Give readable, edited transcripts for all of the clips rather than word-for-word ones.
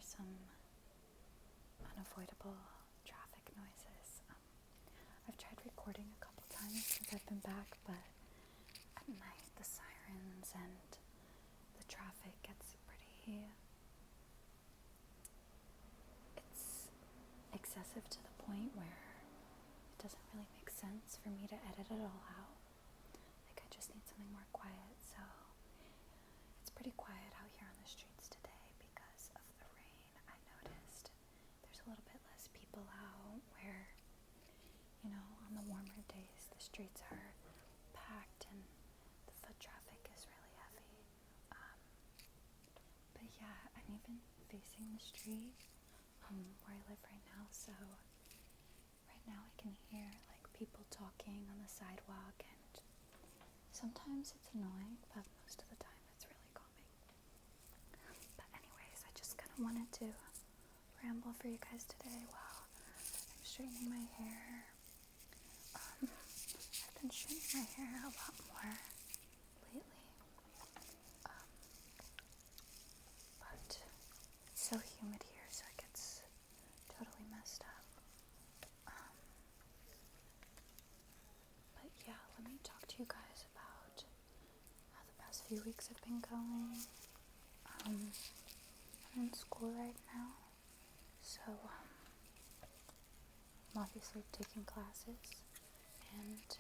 some unavoidable traffic noises. I've tried recording a couple times since I've been back, but at night the sirens and the traffic gets pretty... It's excessive to the point where it doesn't really make sense for me to edit it all out. Like, I just need something more quiet, so it's pretty quiet out here on the streets today because of the rain. I noticed there's a little bit less people out where, on the warmer days the streets are packed and the foot traffic is really heavy. But yeah, I'm even facing the street where I live right now, so right now I can hear like people talking on the sidewalk, and sometimes it's annoying, but most of the time it's really calming. But anyways, I just kind of wanted to ramble for you guys today while I'm straightening my hair. I've been straightening my hair a lot more lately, but it's so humid here, so it gets totally messed up. But yeah, let me talk to you guys about how the past few weeks have been going. I'm in school right now, so I'm obviously taking classes, and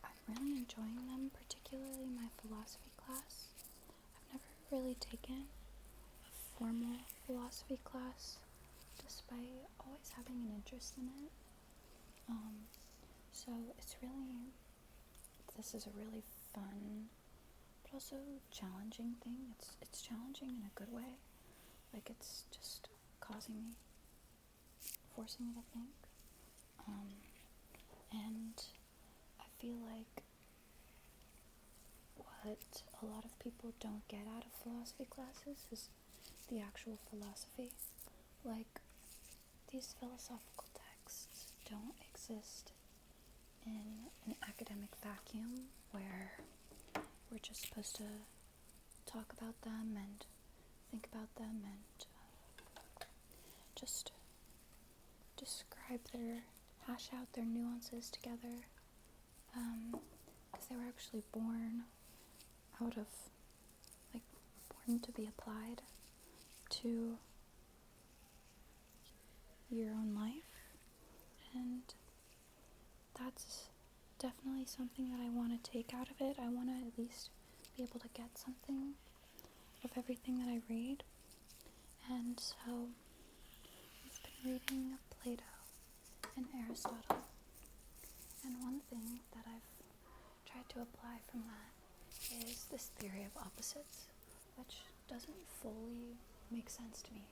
I'm really enjoying them, particularly my philosophy class. I've never really taken a formal philosophy class, despite always having an interest in it. So this is a really fun, but also challenging thing. It's challenging in a good way. Like, it's just forcing me to think. And I feel like what a lot of people don't get out of philosophy classes is the actual philosophy. Like, these philosophical texts don't exist in an academic vacuum where we're just supposed to talk about them and think about them and just hash out their nuances together, because they were actually born to be applied to your own life, and that's definitely something that I want to take out of it. I want to at least be able to get something of everything that I read, and so I've been reading Plato and Aristotle, and one thing that I've tried to apply from that is this theory of opposites, which doesn't fully make sense to me.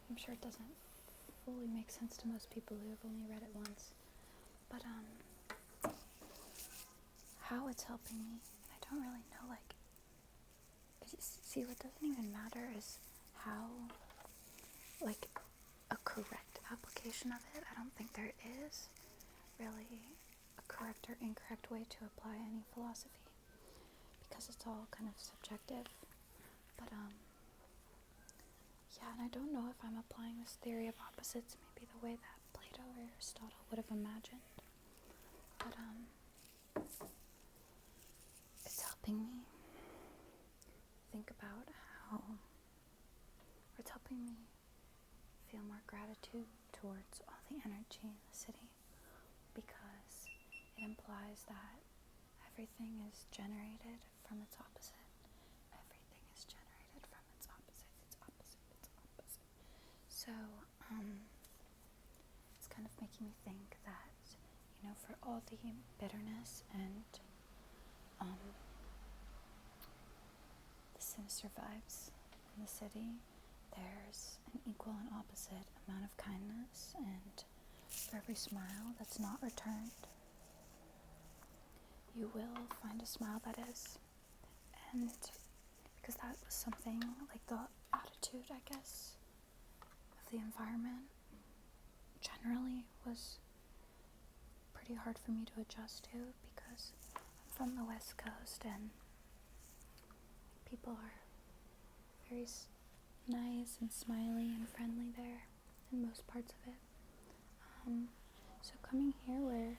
I'm sure it doesn't fully make sense to most people who have only read it once, but how it's helping me, and I don't really know, see, what doesn't even matter is how, a correct application of it. I don't think there is really a correct or incorrect way to apply any philosophy, because it's all kind of subjective. But yeah, and I don't know if I'm applying this theory of opposites maybe the way that Plato or Aristotle would have imagined, but it's helping me think about how, or it's helping me feel more gratitude towards all the energy in the city, because it implies that everything is generated from its opposite. Everything is generated from its opposite. So, it's kind of making me think that, for all the bitterness and the sinister vibes in the city, there's an equal and opposite amount of kindness, and for every smile that's not returned, you will find a smile that is. And because that was something, like the attitude, I guess, of the environment generally was pretty hard for me to adjust to, because I'm from the West Coast and people are very nice and smiley and friendly there in most parts of it. So coming here where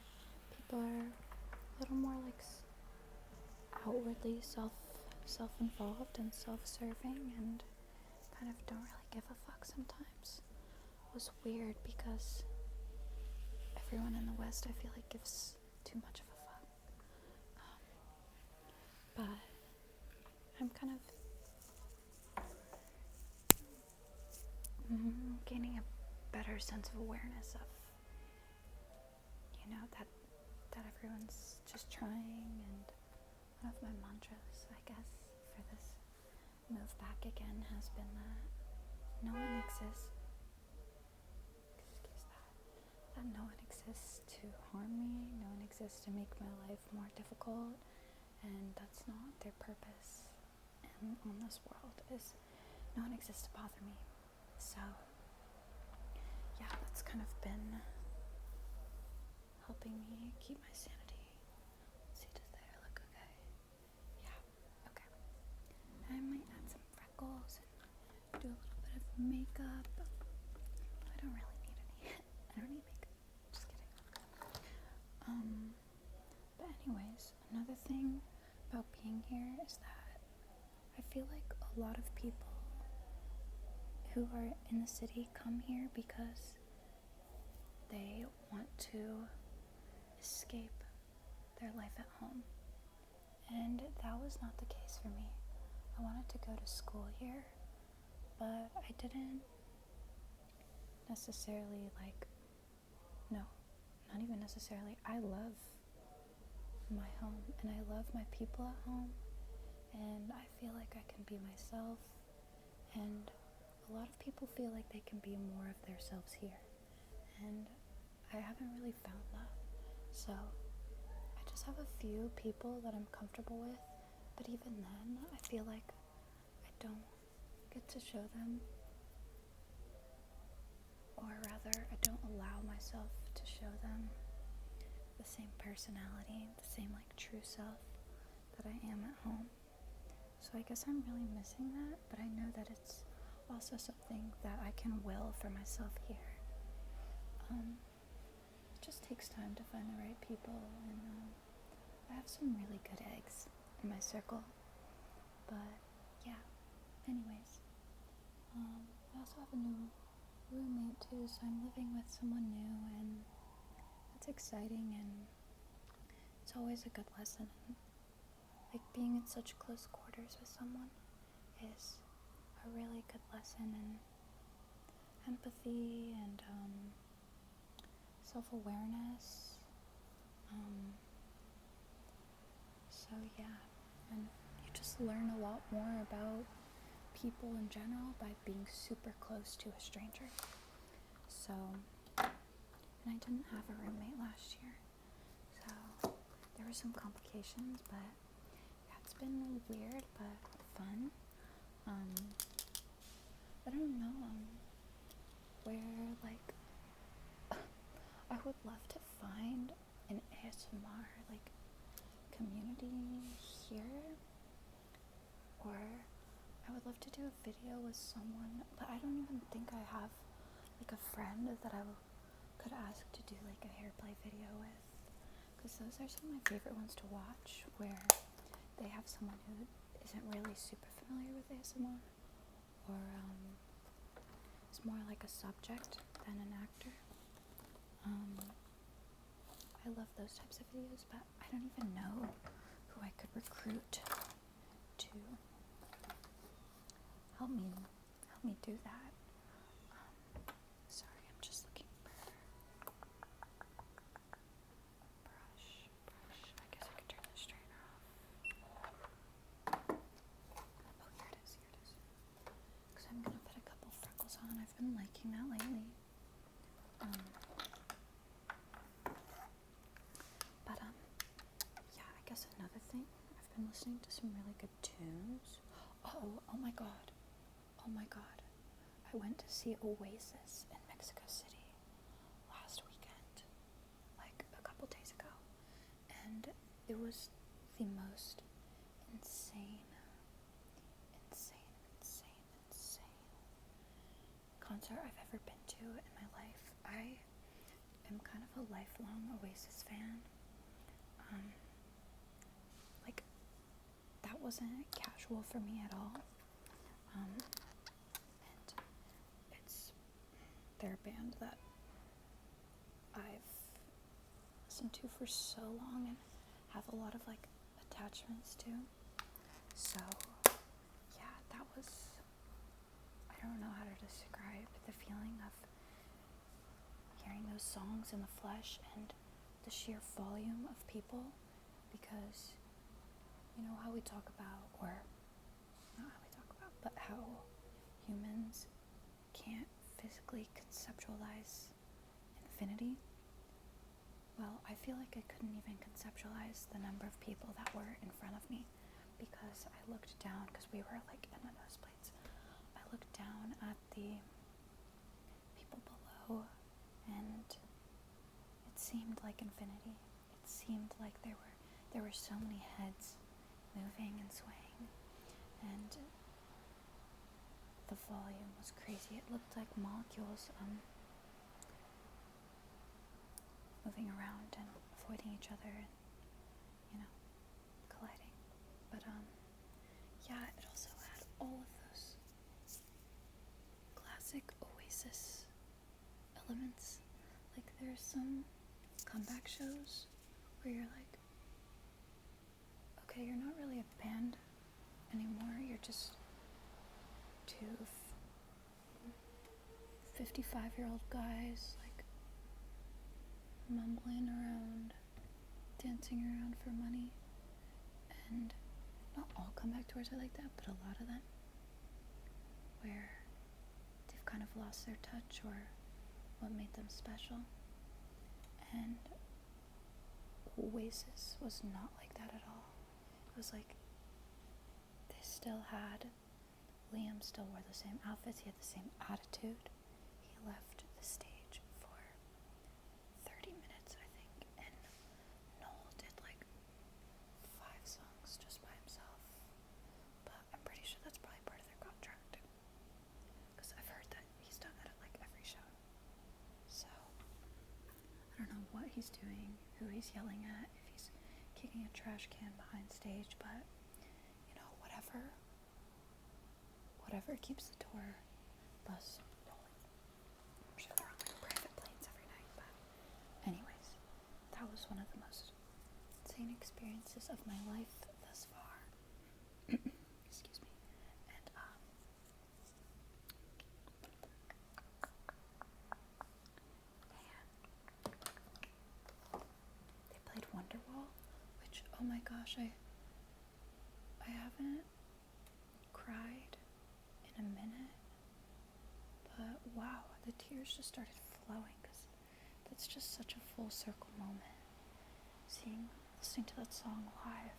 people are a little more like outwardly self-involved and self-serving and kind of don't really give a fuck sometimes was weird because everyone in the West I feel like gives too much of a fuck. But I'm kind of gaining a better sense of awareness of, that everyone's just trying, and one of my mantras, I guess, for this move back again has been that no one exists, that no one exists to harm me, no one exists to make my life more difficult, and that's not their purpose on this world, is no one exists to bother me. So yeah, that's kind of been helping me keep my sanity. Let's see, does the hair look okay? Yeah, okay. I might add some freckles and do a little bit of makeup. I don't really need any. I don't need makeup. Just kidding. But anyways, another thing about being here is that I feel like a lot of people who are in the city come here because they want to escape their life at home. And that was not the case for me. I wanted to go to school here, but I didn't necessarily not even necessarily. I love my home and I love my people at home, and I feel like I can be myself, and a lot of people feel like they can be more of themselves here, and I haven't really found that. So I just have a few people that I'm comfortable with, but even then I feel like I don't get to show them, or rather I don't allow myself to show them the same personality, the same true self that I am at home. So I guess I'm really missing that, but I know that it's also something that I can will for myself here. It just takes time to find the right people, and I have some really good eggs in my circle. But yeah, anyways, I also have a new roommate too, so I'm living with someone new, and it's exciting, and it's always a good lesson. Being in such close quarters with someone is a really good lesson in empathy and self-awareness. So yeah, and you just learn a lot more about people in general by being super close to a stranger. So, and I didn't have a roommate last year, so there were some complications, but yeah, it's been weird but fun. I don't know where I would love to find an ASMR community here, or I would love to do a video with someone, but I don't even think I have a friend that I could ask to do a hair play video with, because those are some of my favorite ones to watch, where they have someone who isn't really super familiar with ASMR, or is more like a subject than an actor. I love those types of videos, but I don't even know who I could recruit to help me do that. Sorry, I'm just looking for brush. I guess I could turn the straightener off. Oh, here it is. Because I'm gonna put a couple freckles on. I've been liking that lately. Yeah, I guess another thing, I've been listening to some really good tunes. Oh my god. I went to see Oasis in Mexico City last weekend, a couple days ago, and it was the most insane concert I've ever been to in my life. I am kind of a lifelong Oasis fan. Like, that wasn't casual for me at all. And they're a band that I've listened to for so long and have a lot of like attachments to. So yeah, that was, I don't know how to describe the feeling of hearing those songs in the flesh and the sheer volume of people, because you know how we talk about, or not how we talk about, but how humans can't physically conceptualize infinity. Well, I feel like I couldn't even conceptualize the number of people that were in front of me, because I looked down, because we were like in the nosebleeds. I looked down at the people below, and it seemed like infinity. It seemed like there were so many heads moving and swaying, and the volume was crazy. It looked like molecules moving around and avoiding each other and, colliding. But yeah, it also had all of those classic Oasis elements. Like, there's some comeback shows where you're like, okay, you're not really a band anymore, you're just two 55-year-old guys, like, mumbling around, dancing around for money. And not all comeback tours are like that, but a lot of them, where they've kind of lost their touch or what made them special. And Oasis was not like that at all. It was like, they still had, Liam still wore the same outfits, he had the same attitude. He left the stage for 30 minutes, I think, and Noel did like 5 songs just by himself. But I'm pretty sure that's probably part of their contract, because I've heard that he's done that at like every show. So I don't know what he's doing, who he's yelling at, if he's kicking a trash can behind stage, but whatever keeps the tour bus rolling. I'm sure they're on like private planes every night, but anyways, that was one of the most insane experiences of my life thus far. Excuse me. And they played Wonderwall, which, oh my gosh, I haven't cried in a minute, but wow, the tears just started flowing, because that's just such a full circle moment, listening to that song live.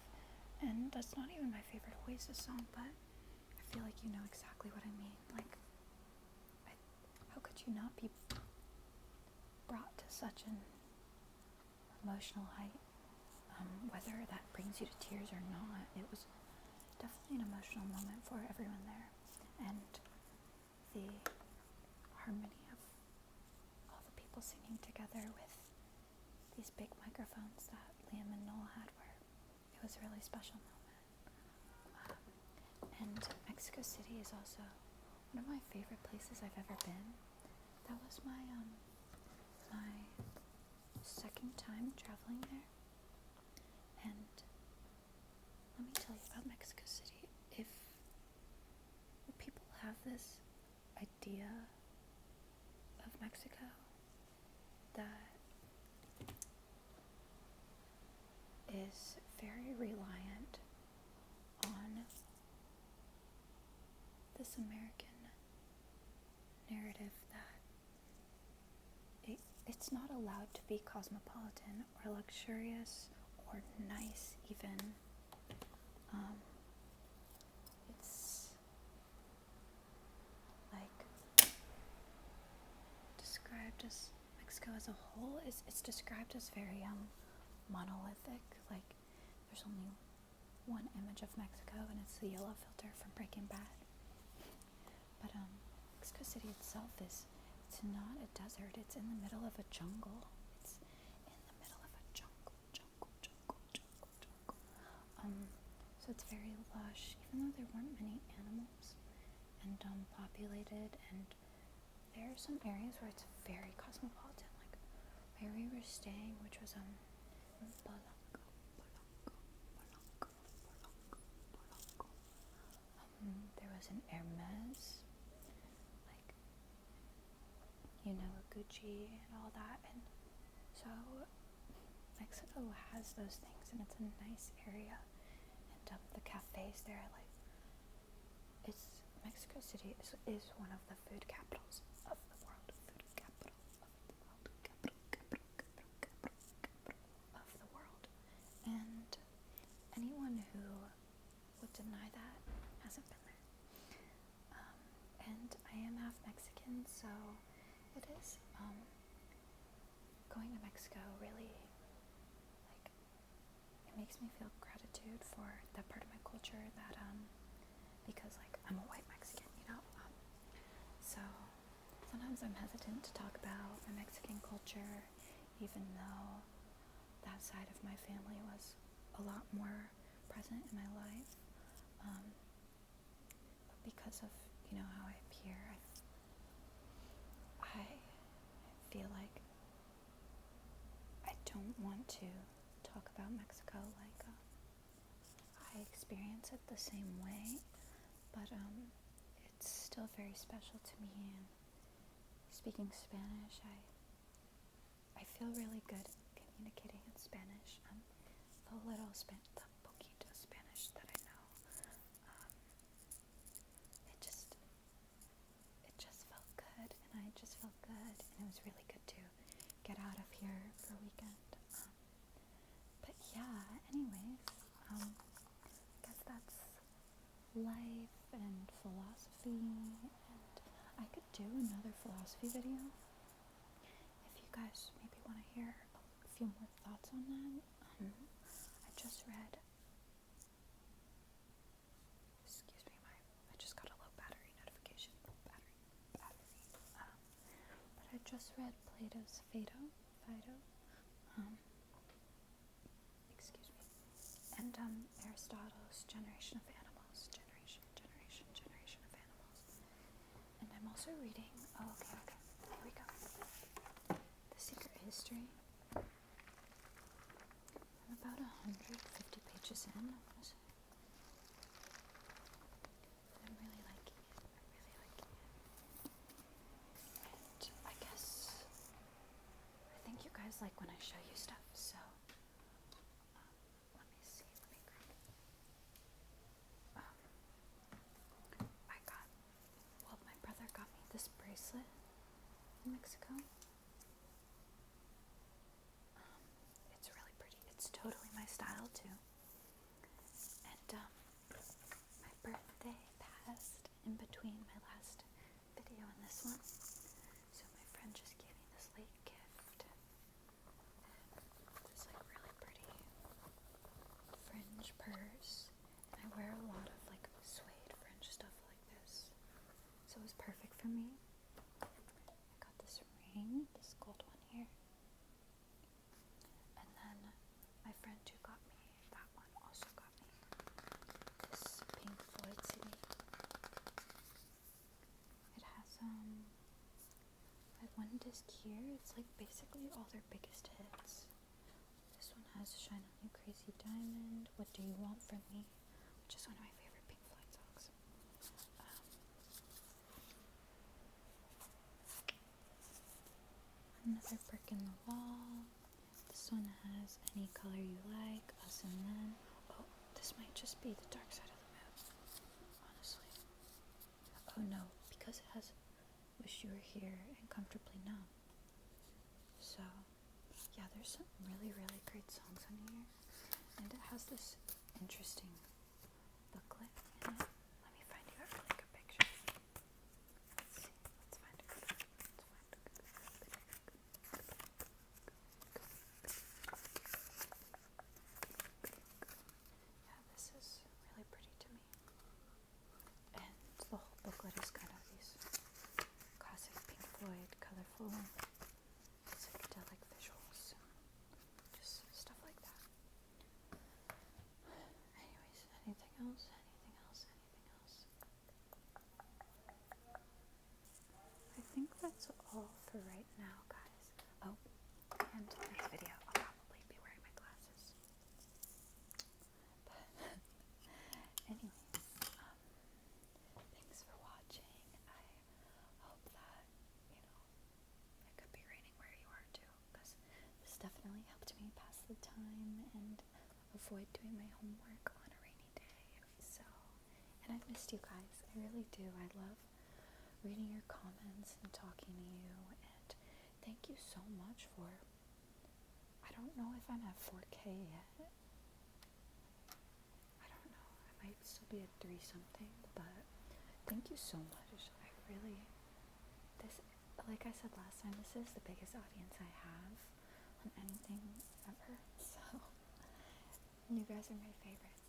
And that's not even my favorite Oasis song, but I feel like you know exactly what I mean. Like, how could you not be brought to such an emotional height, whether that brings you to tears or not? It was definitely an emotional moment for everyone there, and the harmony of all the people singing together with these big microphones that Liam and Noel had, where it was a really special moment. And Mexico City is also one of my favorite places I've ever been. That was my second time traveling there, and let me tell you about Mexico City. If people have this idea of Mexico that is very reliant on this American narrative that it's not allowed to be cosmopolitan or luxurious or nice even. It's like described as, Mexico as a whole it's described as very monolithic. Like, there's only one image of Mexico, and it's the yellow filter from Breaking Bad. But Mexico City itself it's not a desert. It's in the middle of a jungle. It's in the middle of a jungle. So it's very lush, even though there weren't many animals and populated. And there are some areas where it's very cosmopolitan, like where we were staying, which was there was an Hermes, like, you know, a Gucci and all that. And so Mexico has those things, and it's a nice area. And the cafes there, like, Mexico City is one of the food capitals of the world. Food capital of the world. Capital of the world. And anyone who would deny that hasn't been there. And I am half Mexican, so it is going to Mexico really, like, it makes me feel gratitude for that part of my culture that because, like, I'm a white Mexican, you know, so sometimes I'm hesitant to talk about my Mexican culture, even though that side of my family was a lot more present in my life, but because of, you know, how I appear, I feel like I don't want to talk about Mexico like I experience it the same way, but it's still very special to me. And speaking Spanish, I feel really good communicating in Spanish. The poquito Spanish that I know, it just felt good, and I just felt good, and it was really good to get out of here for a weekend. But yeah, anyways, I guess that's life and philosophy, and I could do another philosophy video if you guys maybe want to hear a few more thoughts on that. I just read, I just got a low battery notification. Battery. But I just read Plato's Phaedo, and Aristotle's Generation of Animals, Generation of Animals. And I'm also reading, okay, here we go. The Secret History. I'm about 150 pages in, I want to say. I'm really liking it. And I guess, I think you guys like when I show you stuff, so let me see, my brother got me this bracelet in Mexico. It's really pretty. It's totally my style too. And my birthday passed in between my last video and this one, so my friend just gave me this late gift. This like really pretty fringe purse, and I wear a lot of like suede fringe stuff like this, so it was perfect for me. I got this ring, this gold one here, and then my friend who got me that one also got me this Pink Floyd CD. It has like one disc here. It's like basically all their biggest hits. This one has Shine On You Crazy Diamond, What Do You Want From Me, which is one of my favorite Pink Floyd songs. Another Brick in the Wall. This one has Any Color You Like, Us and Them. Oh, this might just be The Dark Side of the Moon, honestly. Oh no, because it has Wish You Were Here and Comfortably Numb. So, yeah, there's some really, really great songs on here. And it has this interesting booklet in it. Let me find you a really good picture. Let's see. Let's find a good one. Yeah, this is really pretty to me. And the whole booklet is kind of these else? Anything else? Anything else? I think that's all for right now, guys. Oh, and next video, I'll probably be wearing my glasses. But anyways, thanks for watching. I hope that, it could be raining where you are too, because this definitely helped me pass the time and avoid doing my homework on a rainy day. So, and I've missed you guys. I really do. I love reading your comments and talking to you, and thank you so much for, I don't know if I'm at 4K yet. I don't know. I might still be at 3 something, but thank you so much. I really, like I said last time, this is the biggest audience I have on anything ever, so you guys are my favorite.